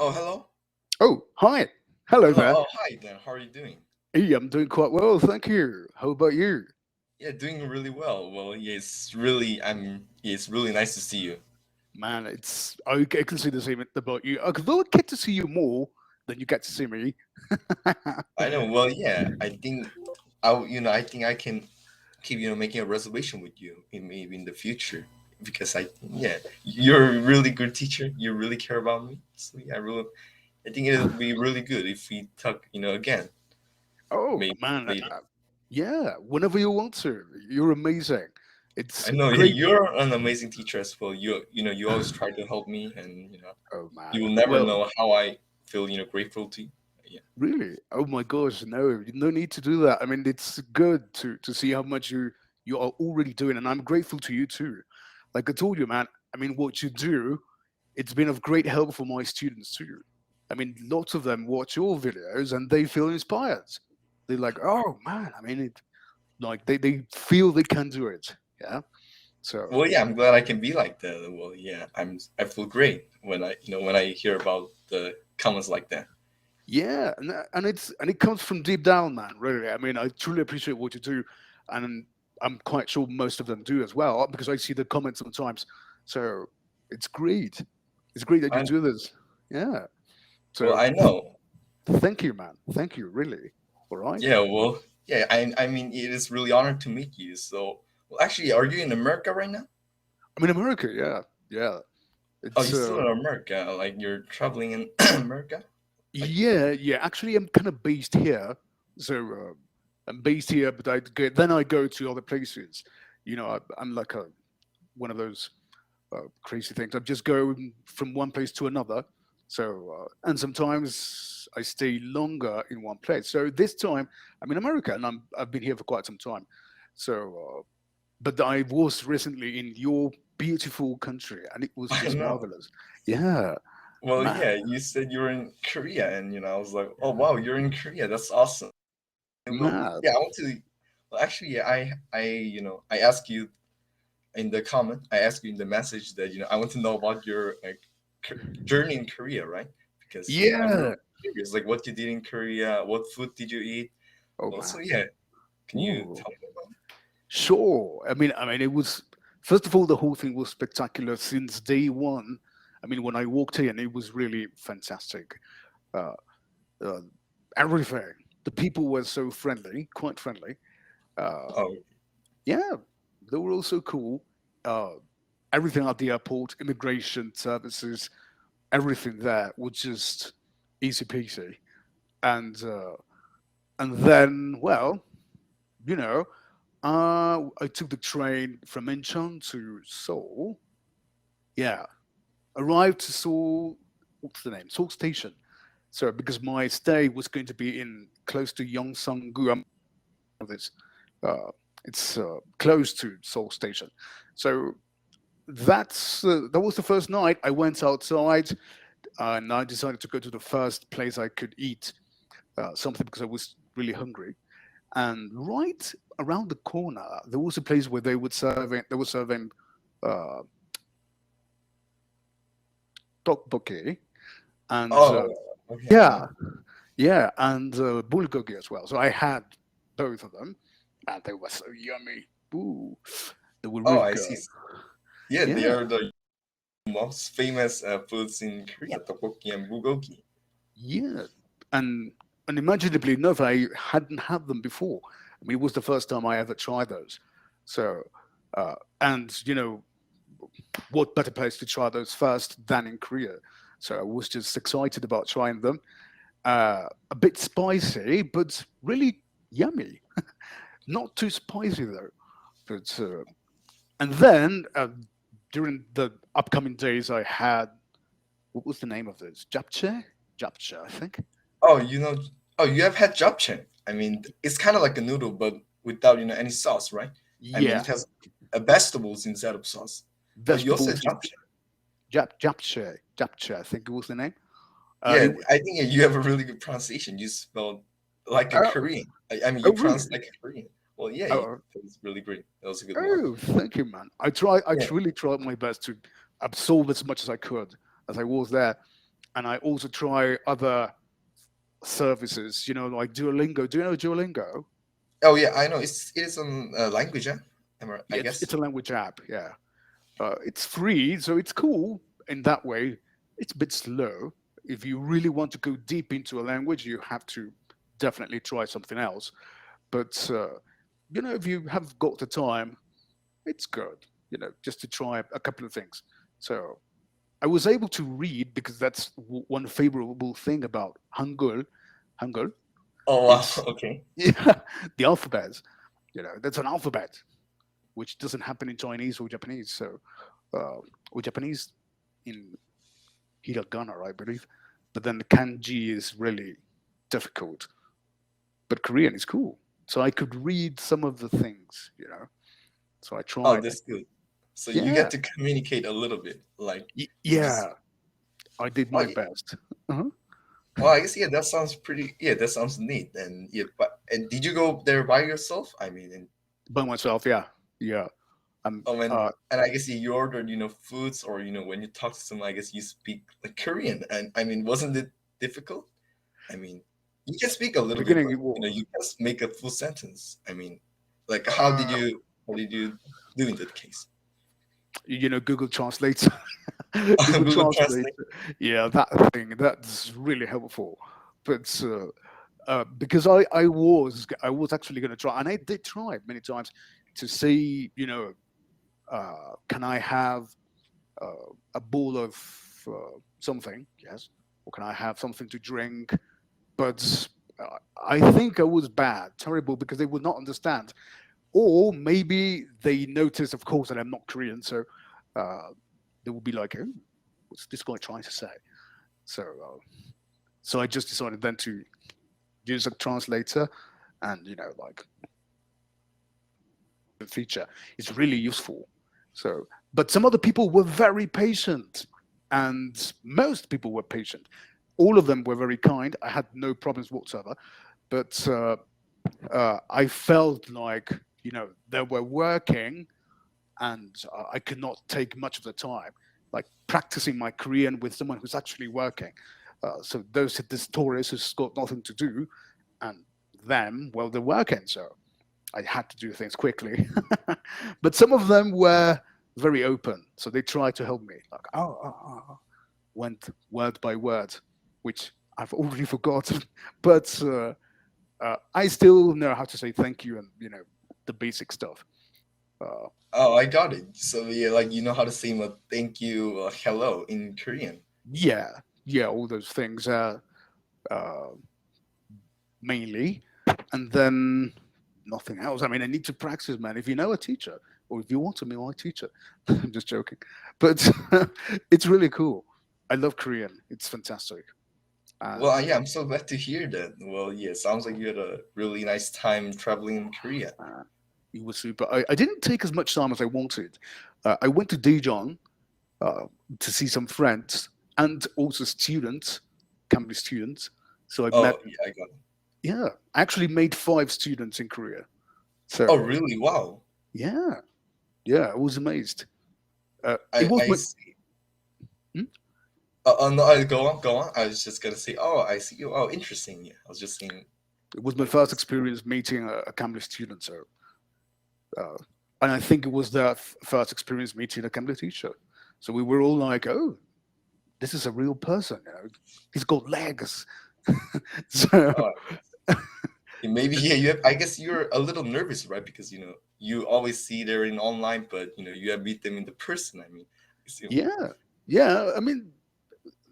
Oh, hello. Oh, hi. Hello Hello. there. Oh, hi there. How are you doing? Hey, I'm doing quite well, thank you. How about you? Yeah, doing really well. Well, yeah, it's really nice to see you. Man, I can see the same about you. Although I get to see you more than you get to see me. I know. Well, yeah, I think I can keep, making a reservation with you in maybe in the future because yeah, you're a really good teacher. You really care about me. So yeah, I think it'll be really good if we talk, again, Oh, maybe man. later. Yeah, whenever you want to. You're amazing. I It's know. Yeah, great. you're an amazing teacher as well. You always try to help me, and Oh, you man. will never Well, know how I feel, grateful to you. Yeah. really? Oh my gosh, no need to do that. I mean, it's good to see how much you are already doing, and I'm grateful to you too. Like I told you, man. I mean, what you do, it's been of great help for my students too. I mean, lots of them watch your videos and they feel inspired. They're like, oh man, I mean, they feel they can do it. Yeah. So Well, yeah, I'm glad I can be like that. Well, yeah, I feel great when I hear about the comments like that. yeah, and it comes from deep down, man. Really, I mean, I truly appreciate what you do, and I'm quite sure most of them do as well because I see the comments sometimes. So it's great. It's great that you I do this. Yeah. Well, So I know. thank you, man. Thank you, really. All right. Yeah, well, yeah, I mean, it is really honored to meet you. So, well, actually, are you in America right now? I'm in America. Yeah, yeah. Oh, It's you're still in America, like you're traveling in America? Like, yeah. Actually, I'm kind of based here, so I'm based here, but then I go to other places. I'm like one of those crazy things. I'm just going from one place to another. So and sometimes I stay longer in one place. So this time I'm in America, and I've been here for quite some time. So, but I was recently in your beautiful country, and it was I just know. marvelous. Yeah, Well, man. yeah, you said you were in Korea, and I was like, oh wow, you're in Korea. That's awesome. Well, Man, yeah, I want to. Well, actually, yeah, I asked you in the comment, I asked you in the message that I want to know about your like journey in Korea, right? Because I'm yeah. really curious, like what you did in Korea, what food did you eat? Oh man. Also, yeah, can you Ooh. tell me about? Sure. I mean, it was first of all the whole thing was spectacular since day one. I mean, when I walked in, it was really fantastic. Uh, uh, Everything. The people were so friendly, quite friendly. Uh, Oh, yeah, they were also cool. Uh, Everything at the airport, immigration services, everything there was just easy peasy. And then, well, you know, I took the train from Incheon to Seoul. Yeah, arrived to Seoul. What's the name? Seoul Station. So because my stay was going to be in close to Yongsan-gu, this. Uh, it's close to Seoul Station. So that was the first night. I went outside and I decided to go to the first place I could eat something because I was really hungry. And right around the corner, there was a place where they were serving uh, tteokbokki and oh, okay, I yeah, know. yeah, and bulgogi as well. So I had both of them, and they were so yummy. Ooh, they were Oh, really I good. see. Yeah, they Yeah, are the most famous foods in Korea, tteokbokki and bulgogi. yeah, and unimaginably enough, I hadn't had them before. I mean, it was the first time I ever tried those. So, and what better place to try those first than in Korea? So I was just excited about trying them. A bit spicy, but really yummy. Not too spicy though. But and then during the upcoming days, I had what was the name of this? Japchae, I think. Oh, oh, you have had japchae. I mean, it's kind of like a noodle, but without any sauce, right? I mean, Yeah, it has vegetables instead of sauce. Oh, you also had vegetables. japchae. Japchae, I think it was the name. Yeah, It, I think you have a really good pronunciation. You spelled like a oh, Korean. I mean, oh, you really? pronounce like a Korean. Well, yeah, Oh, that was really great. That was a good one. oh, thank you, man. I Yeah. really tried my best to absorb as much as I could as I was there. and I also try other services, like Duolingo. Do you know Duolingo? Oh yeah, I know. It is on language, huh? I Yeah, guess. it's a language app. Yeah, it's free, so it's cool in that way. It's a bit slow. If you really want to go deep into a language, you have to definitely try something else. But if you have got the time, it's good. Just to try a couple of things. So I was able to read because that's one favorable thing about Hangul. Hangul, Oh wow. it's Okay. yeah, the alphabet. That's an alphabet which doesn't happen in Chinese or Japanese. So or Japanese in hiragana, I believe. But then the kanji is really difficult. But Korean is cool. So I could read some of the things. So I Oh, tried. that's good. So you Yeah. get to communicate a little bit, like because Yeah. I did oh, my best. Uh-huh. well, I guess yeah, that sounds pretty. Yeah, that sounds neat. And yeah, but and did you go there by yourself? I mean, and By myself, yeah. Yeah. Um oh, uh and I guess you ordered foods, or when you talk to someone, I guess you speak like Korean. And I mean, wasn't it difficult? I mean, you can speak a little bit, beginning but it was. you can make a full sentence. I mean, like Uh how did you do in that case? Google Translate. Google Google Translate. Translate. Yeah, that thing, that's really helpful. But because I was actually going to try, and I did try it many times to see, can I have a bowl of something? Yes, or can I have something to drink? But I think I was bad, terrible, because they would not understand, or maybe they notice, of course, that I'm not Korean, so uh, they will be like, "Oh, what's this guy trying to say?" So, so I just decided then to use a translator, and like the feature is really useful. So, but some other people were very patient, and most people were patient. All of them were very kind. I had no problems whatsoever. But I felt like they were working, and I could not take much of the time, like practicing my Korean with someone who's actually working. So these tourists who's got nothing to do, and them, well, they're working. So I had to do things quickly. But some of them were very open, so they tried to help me. Like, went word by word, which I've already forgotten. But I still know how to say thank you and the basic stuff. Uh, Oh, I got it. So yeah, like you know how to say a thank you, hello in Korean. yeah, yeah, all those things uh, mainly, and then nothing else. I mean, I need to practice, man. If you know a teacher, or if you want to be my teacher, I'm just joking, but it's really cool. I love Korean. It's fantastic, Well, and yeah, I'm so glad to hear that. Well, yeah, sounds like you had a really nice time traveling in Korea. uh, it was super. I didn't take as much time as I wanted. I went to Daejeon uh, to see some friends and also students, Cambly students. So I met, Oh, yeah, I got it. yeah, I actually made 5 students in Korea. Oh, So really? Wow. yeah, yeah, I was amazed. It I was I my see. hmm? No, go on, go on. I was just gonna say, oh, I see you. Oh, interesting. Yeah, I was just saying, It was my like, first that's cool. experience meeting a Cambly student. So, uh, and I think it was their first experience meeting a Cambly teacher. So we were all like, "Oh, this is a real person. He's got legs." So Oh, yeah, maybe yeah. I guess you're a little nervous, right? Because you always see they're in online, but you have meet them in the person. I mean, yeah, yeah. I mean,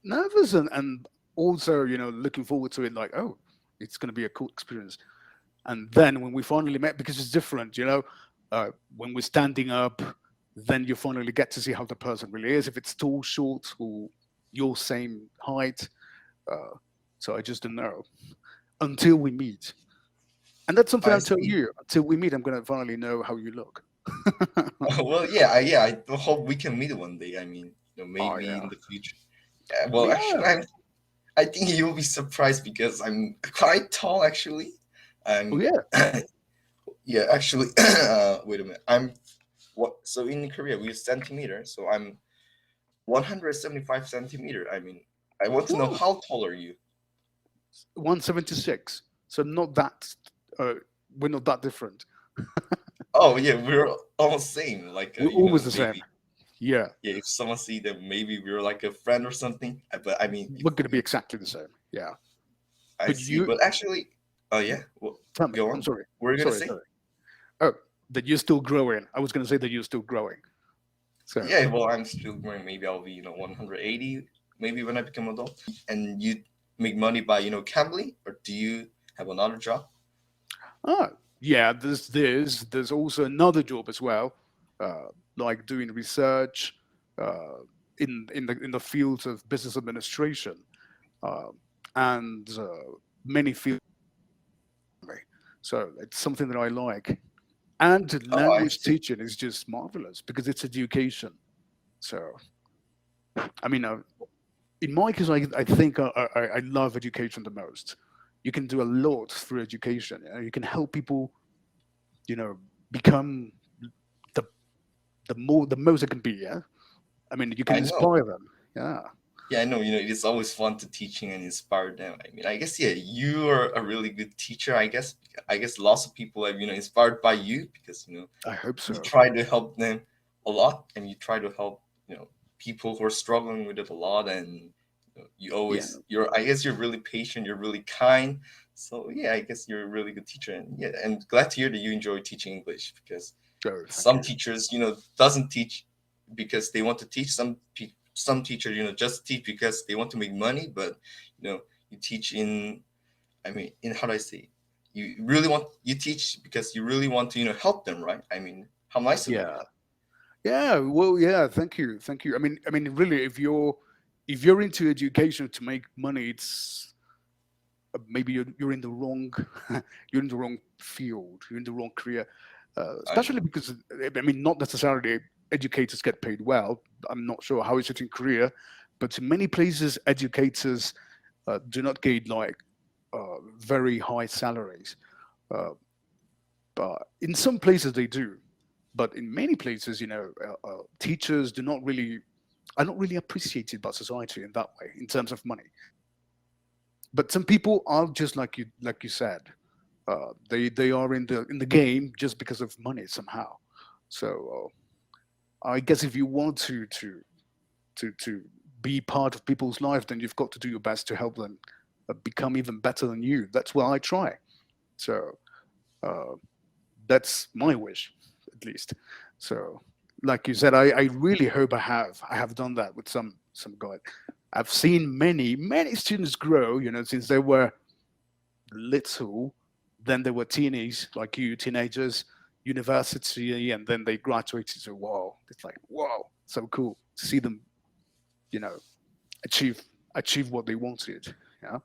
nervous and also looking forward to it. Like, oh, it's going to be a cool experience. And then when we finally met, because it's different, when we're standing up, then you finally get to see how the person really is. If it's tall, short, or your same height. Uh, so I just don't know until we meet. And that's something I I'll tell see. you. Until we meet, I'm going to finally know how you look. Well, yeah, I hope we can meet one day. I mean, Oh, maybe yeah. in the future. Well, actually, Yeah. I think you'll be surprised because I'm quite tall. Actually, Oh, I'm. yeah. Yeah, actually, wait a minute. I'm what? So in Korea we use centimeter. So I'm 175 centimeter. I mean, I want to know Woo, how tall are you? 176. So not that. Uh, we're not that different. Oh yeah, we're almost same. Like We're you know, always the same. maybe Yeah, yeah. If someone see that, maybe we're like a friend or something. But I mean, if we're going to you be know, exactly the same. Yeah, I but see. you But actually, oh yeah. Well, tell me. go I'm on. sorry. What are you gonna Sorry, say? sorry. Oh, that you're still growing. I was going to say that you're still growing. So, Yeah. Well, I'm still growing. Maybe I'll be 180. Maybe when I become adult. And you make money by Cambly, or do you have another job? oh, yeah. There's also another job as well, uh, like doing research uh, in the fields of business administration, uh, and many fields. So it's something that I like. And Oh, I language see. teaching is just marvelous because it's education. So, I mean, in my case, I think I love education the most. You can do a lot through education. You can help people, you know, become the the most it can be. Yeah, I mean, you can I know. inspire them. Yeah, Yeah, I know. It is always fun to teaching and inspire them. I mean, I guess yeah, you are a really good teacher. I guess lots of people have inspired by you because I hope you so. try to help them a lot, and you try to help people who are struggling with it a lot, and you Yeah. always I guess you're really patient. You're really kind. So yeah, I guess you're a really good teacher, and yeah, I'm glad to hear that you enjoy teaching English because Oh, thank some you. teachers doesn't teach because they want to teach. Some teachers just teach because they want to make money, but you teach in, I mean, in, how do I say, you teach because you really want to help them, right? I mean, how nice of you. Yeah. Yeah. Well, yeah. Thank you. Thank you. I mean, really, if you're into education to make money, it's maybe you're in the wrong you're in the wrong field, you're in the wrong career, I know. especially because I mean not necessarily educators get paid well. I'm not sure how it's in Korea, but in many places educators do not get like very high salaries, uh, but in some places they do, but in many places teachers do not really are not really appreciated by society in that way in terms of money. But some people are just like you said. They are in the game just because of money somehow. So I guess if you want to be part of people's life, then you've got to do your best to help them become even better than you. That's what I try. So uh, that's my wish, at least. So, like you said, I really hope I have done that with some guy. I've seen many students grow, since they were little, then they were like you, teenagers, university, and then they graduated. So wow, it's like wow, so cool to see them, you know, achieve achieve what they wanted. Yeah.